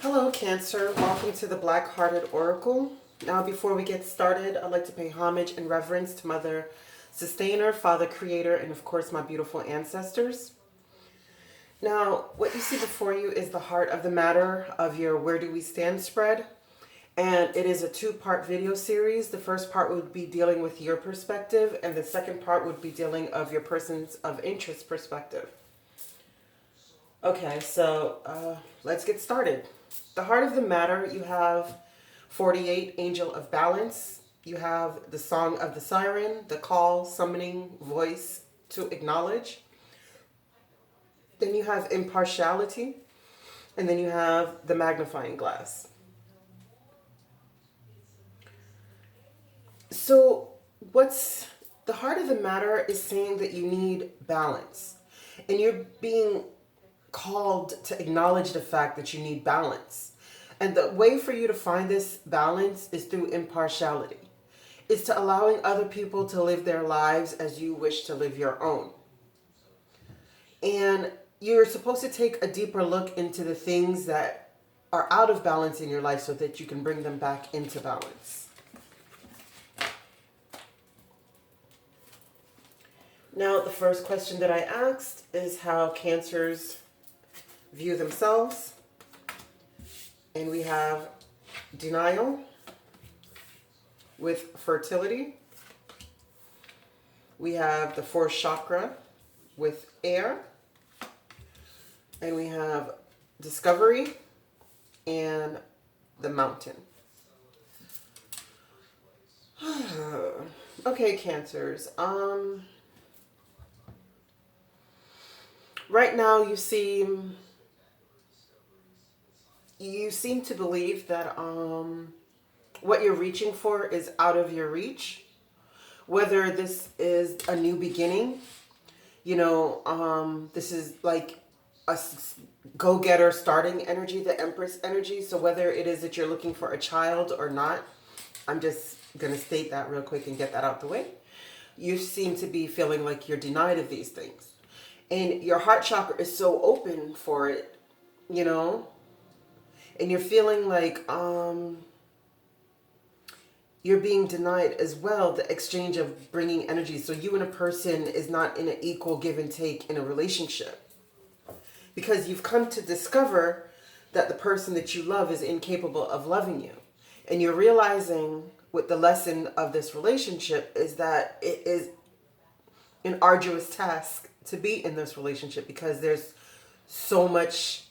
Hello, Cancer. Welcome to the Black Hearted Oracle. Now, before we get started, I'd like to pay homage and reverence to Mother Sustainer, Father Creator, and of course, my beautiful ancestors. Now, what you see before you is the heart of the matter of your Where Do We Stand spread. And it is a two-part video series. The first part would be dealing with your perspective, and the second part would be dealing of your person's of interest perspective. Okay, so let's get started. The heart of the matter, you have 48, Angel of Balance. You have the Song of the Siren, the call, summoning voice to acknowledge. Then you have impartiality, and then you have the magnifying glass. So what's the heart of the matter is saying that you need balance, and you're being called to acknowledge the fact that you need balance. And the way for you to find this balance is through impartiality. It's to allowing other people to live their lives as you wish to live your own. And you're supposed to take a deeper look into the things that are out of balance in your life so that you can bring them back into balance. Now, the first question that I asked is how Cancers view themselves. And we have denial with fertility. We have the fourth chakra with air. And we have discovery and the mountain. Okay, Cancers. Right now you seem to believe that what you're reaching for is out of your reach. Whether this is a new beginning, this is like a go-getter starting energy, the Empress energy. So whether it is that you're looking for a child or not, I'm just going to state that real quick and get that out the way. You seem to be feeling like you're denied of these things. And your heart chakra is so open for it, and you're feeling like you're being denied as well, the exchange of bringing energy. So you and a person is not in an equal give and take in a relationship, because you've come to discover that the person that you love is incapable of loving you. And you're realizing with the lesson of this relationship is that it is an arduous task to be in this relationship, because there's so much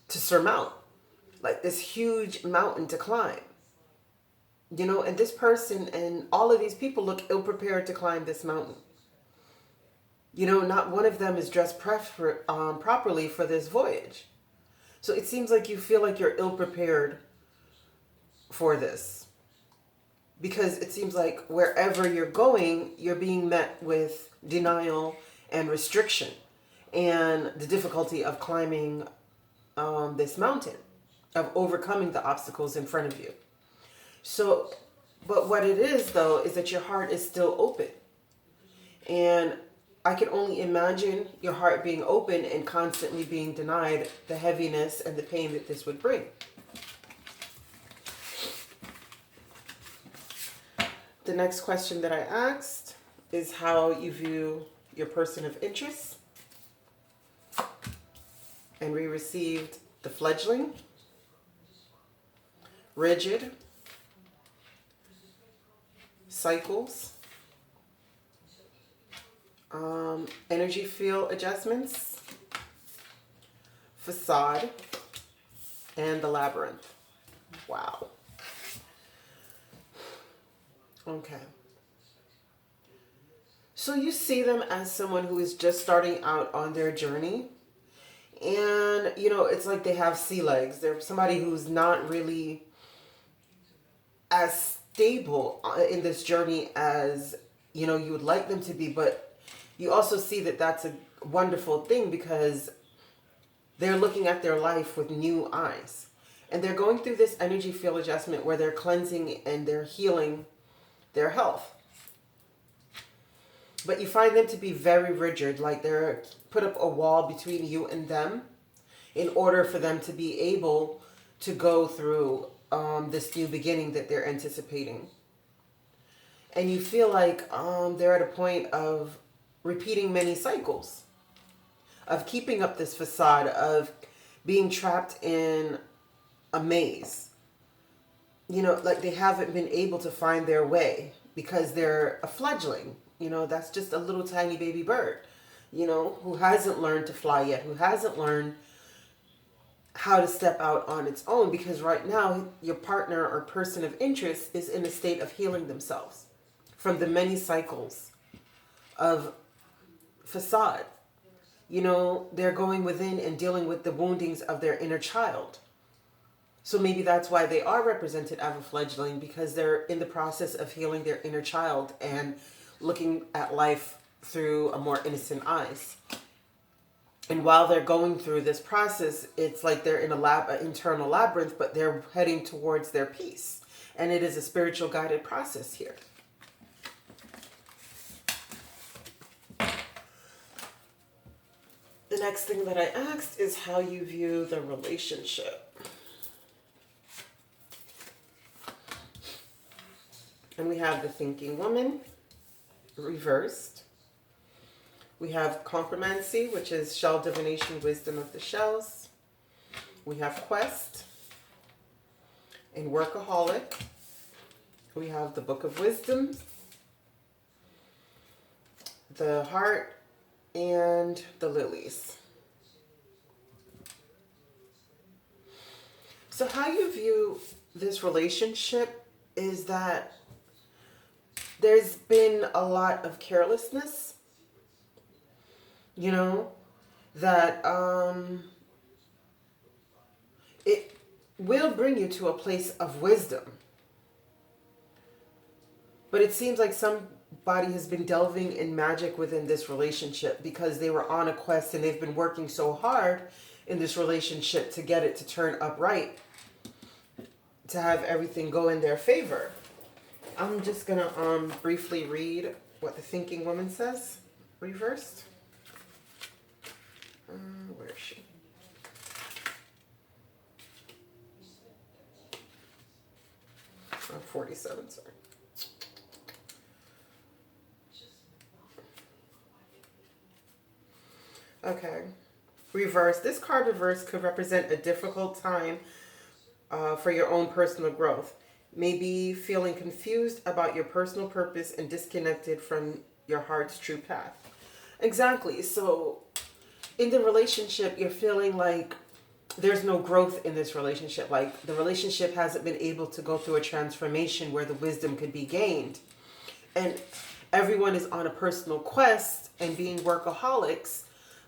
to surmount, like this huge mountain to climb, and this person and all of these people look ill-prepared to climb this mountain. Not one of them is dressed properly for this voyage. So it seems like you feel like you're ill-prepared for this, because it seems like wherever you're going, you're being met with denial and restriction and the difficulty of climbing this mountain, of overcoming the obstacles in front of you. So, but what it is though, is that your heart is still open. And I can only imagine your heart being open and constantly being denied, the heaviness and the pain that this would bring. The next question that I asked is how you view your person of interest. And we received the fledgling, rigid, cycles, energy field adjustments, facade, and the labyrinth. Wow. Okay. So you see them as someone who is just starting out on their journey. And, it's like they have sea legs. They're somebody who's not really as stable in this journey as, you would like them to be. But you also see that that's a wonderful thing, because they're looking at their life with new eyes. And they're going through this energy field adjustment where they're cleansing and they're healing their health. But you find them to be very rigid, like put up a wall between you and them in order for them to be able to go through this new beginning that they're anticipating. And you feel like they're at a point of repeating many cycles, of keeping up this facade, of being trapped in a maze. You know, like they haven't been able to find their way because they're a fledgling. You know, that's just a little tiny baby bird, you know, who hasn't learned to fly yet, who hasn't learned how to step out on its own, because right now your partner or person of interest is in a state of healing themselves from the many cycles of facade. You know, they're going within and dealing with the woundings of their inner child. So maybe that's why they are represented as a fledgling, because they're in the process of healing their inner child and looking at life through a more innocent eyes. And while they're going through this process, it's like they're in an internal labyrinth, but they're heading towards their peace. And it is a spiritual guided process here. The next thing that I asked is how you view the relationship. And we have the thinking woman reversed. We have compromancy, which is shell divination, wisdom of the shells. We have quest and workaholic. We have the book of wisdom, the heart, and the lilies. So how you view this relationship is that there's been a lot of carelessness, you know, that it will bring you to a place of wisdom. But it seems like somebody has been delving in magic within this relationship because they were on a quest and they've been working so hard in this relationship to get it to turn upright, to have everything go in their favor. I'm just going to briefly read what the thinking woman says, reversed. Where is she? Oh, 47, sorry. Okay. Reverse. This card reverse could represent a difficult time for your own personal growth. Maybe feeling confused about your personal purpose and disconnected from your heart's true path. Exactly. So in the relationship, you're feeling like there's no growth in this relationship. Like the relationship hasn't been able to go through a transformation where the wisdom could be gained. And everyone is on a personal quest and being workaholics,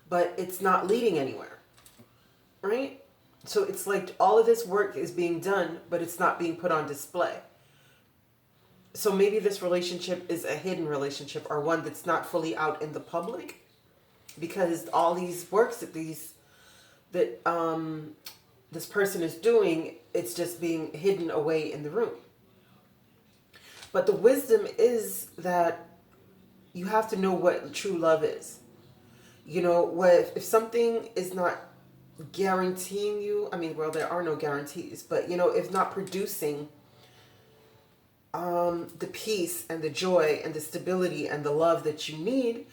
but it's not leading anywhere. Right? So it's like all of this work is being done, but it's not being put on display. So maybe this relationship is a hidden relationship, or one that's not fully out in the public, because all these works that this person is doing, it's just being hidden away in the room. But the wisdom is that you have to know what true love is. You know, what if something is not guaranteeing you, I mean, well, there are no guarantees, but you know, if not producing the peace and the joy and the stability and the love that you need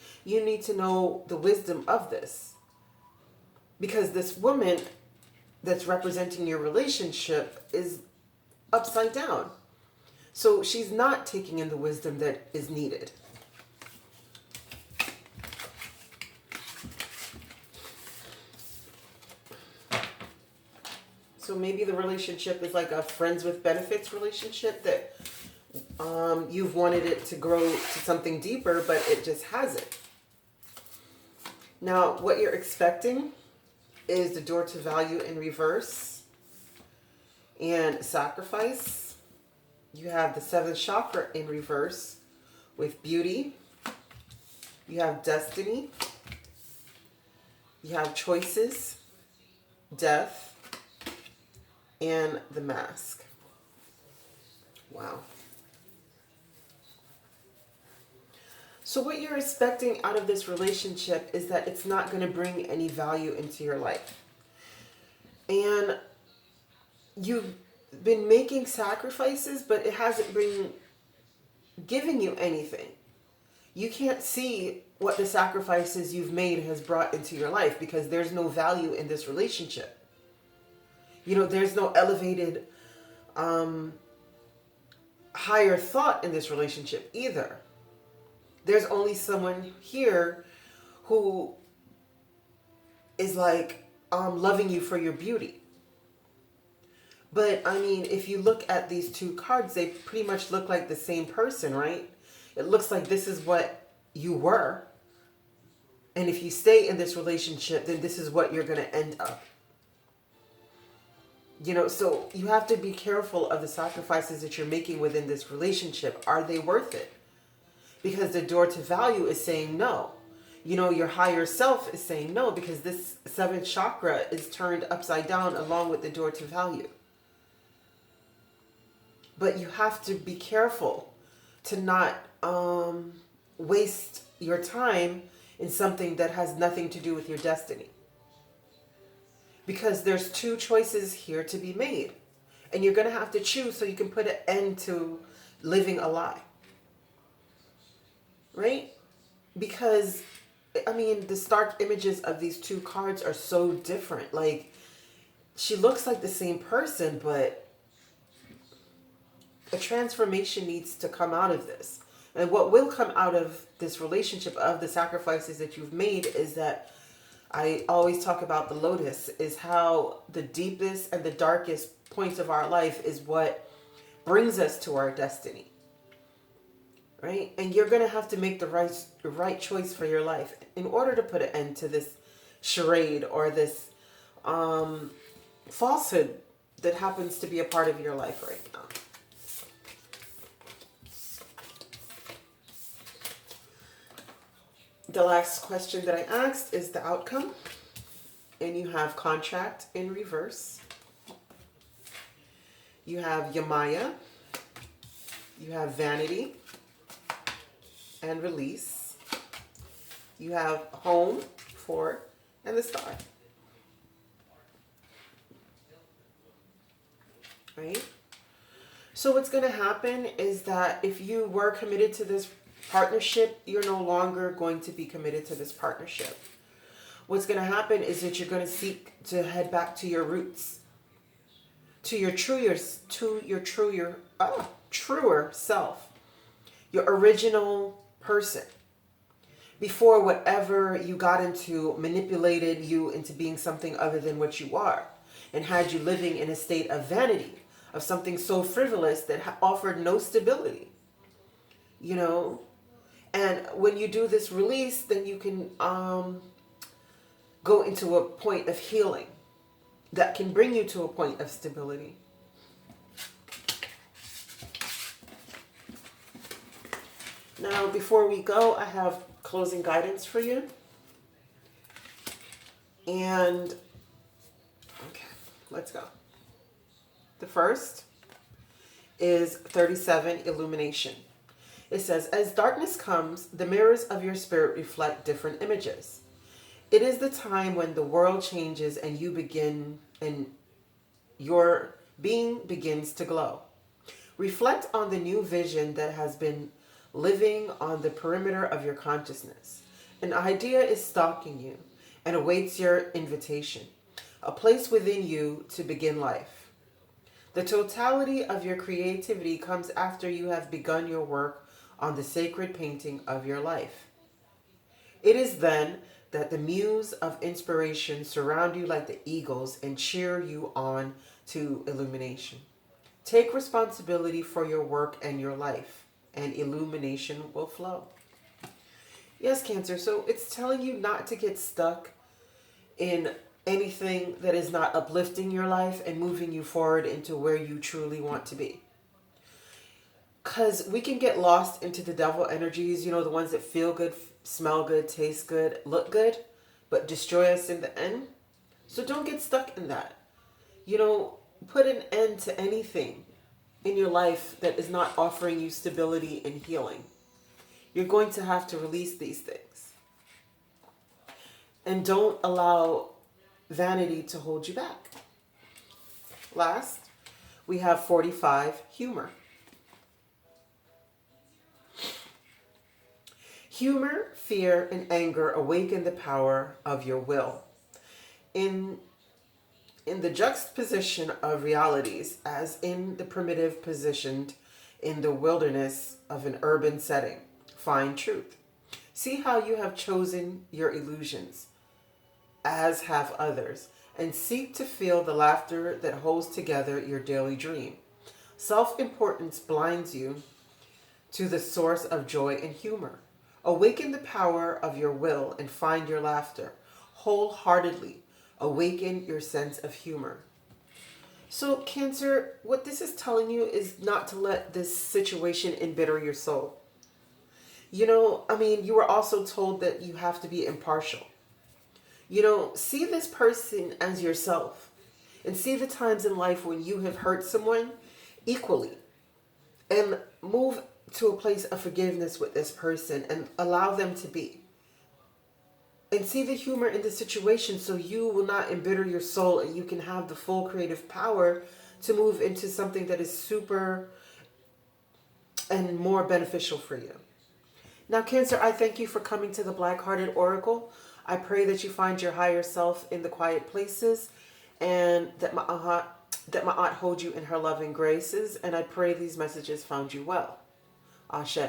to know the wisdom of this. Because this woman that's representing your relationship is upside down. So she's not taking in the wisdom that is needed. So maybe the relationship is like a friends with benefits relationship that you've wanted it to grow to something deeper, but it just hasn't. Now, what you're expecting is the door to value in reverse and sacrifice. You have the seventh chakra in reverse with beauty. You have destiny. You have choices, death, and the mask. Wow. So what you're expecting out of this relationship is that it's not going to bring any value into your life. And you've been making sacrifices, but it hasn't been giving you anything. You can't see what the sacrifices you've made has brought into your life because there's no value in this relationship. You know, there's no elevated, higher thought in this relationship either. There's only someone here who is like loving you for your beauty. But I mean, if you look at these two cards, they pretty much look like the same person, right? It looks like this is what you were. And if you stay in this relationship, then this is what you're going to end up. You know, so you have to be careful of the sacrifices that you're making within this relationship. Are they worth it? Because the door to value is saying no. You know, your higher self is saying no because this seventh chakra is turned upside down along with the door to value. But you have to be careful to not waste your time in something that has nothing to do with your destiny. Because there's two choices here to be made. And you're going to have to choose so you can put an end to living a lie. Right? Because, I mean, the stark images of these two cards are so different. Like, she looks like the same person, but a transformation needs to come out of this. And what will come out of this relationship, of the sacrifices that you've made, is that I always talk about the lotus, is how the deepest and the darkest points of our life is what brings us to our destiny. Right? And you're going to have to make the right choice for your life in order to put an end to this charade or this falsehood that happens to be a part of your life right now. The last question that I asked is the outcome. And you have contract in reverse. You have Yamaya. You have vanity and release. You have home, 4, and the star. Right? So what's going to happen is that if you were committed to this partnership, you're no longer going to be committed to this partnership. What's going to happen is that you're going to seek to head back to your roots, to your truer self, your original person, before whatever you got into manipulated you into being something other than what you are, and had you living in a state of vanity, of something so frivolous that offered no stability. You know, and when you do this release, then you can go into a point of healing that can bring you to a point of stability. Now, before we go, I have closing guidance for you. And, okay, let's go. The first is 37, illumination. It says, as darkness comes, the mirrors of your spirit reflect different images. It is the time when the world changes and you begin, and your being begins to glow. Reflect on the new vision that has been living on the perimeter of your consciousness. An idea is stalking you and awaits your invitation, a place within you to begin life. The totality of your creativity comes after you have begun your work on the sacred painting of your life. It is then that the muse of inspiration surround you like the eagles and cheer you on to illumination. Take responsibility for your work and your life, and illumination will flow. Yes, Cancer, so it's telling you not to get stuck in anything that is not uplifting your life and moving you forward into where you truly want to be. Because we can get lost into the devil energies, you know, the ones that feel good, smell good, taste good, look good, but destroy us in the end. So don't get stuck in that. You know, put an end to anything in your life that is not offering you stability and healing. You're going to have to release these things. And don't allow vanity to hold you back. Last, we have 45, humor. Humor, fear, and anger awaken the power of your will. In in the juxtaposition of realities, as in the primitive positioned in the wilderness of an urban setting, find truth. See how you have chosen your illusions, as have others, and seek to feel the laughter that holds together your daily dream. Self importance blinds you to the source of joy and humor. Awaken the power of your will and find your laughter. Wholeheartedly awaken your sense of humor. So, Cancer, what this is telling you is not to let this situation embitter your soul. You were also told that you have to be impartial. See this person as yourself and see the times in life when you have hurt someone equally and move to a place of forgiveness with this person and allow them to be. And see the humor in the situation so you will not embitter your soul and you can have the full creative power to move into something that is super and more beneficial for you. Now, Cancer, I thank you for coming to the Black Hearted Oracle. I pray that you find your higher self in the quiet places and that Ma'at hold you in her loving graces. And I pray these messages found you well. Ashe.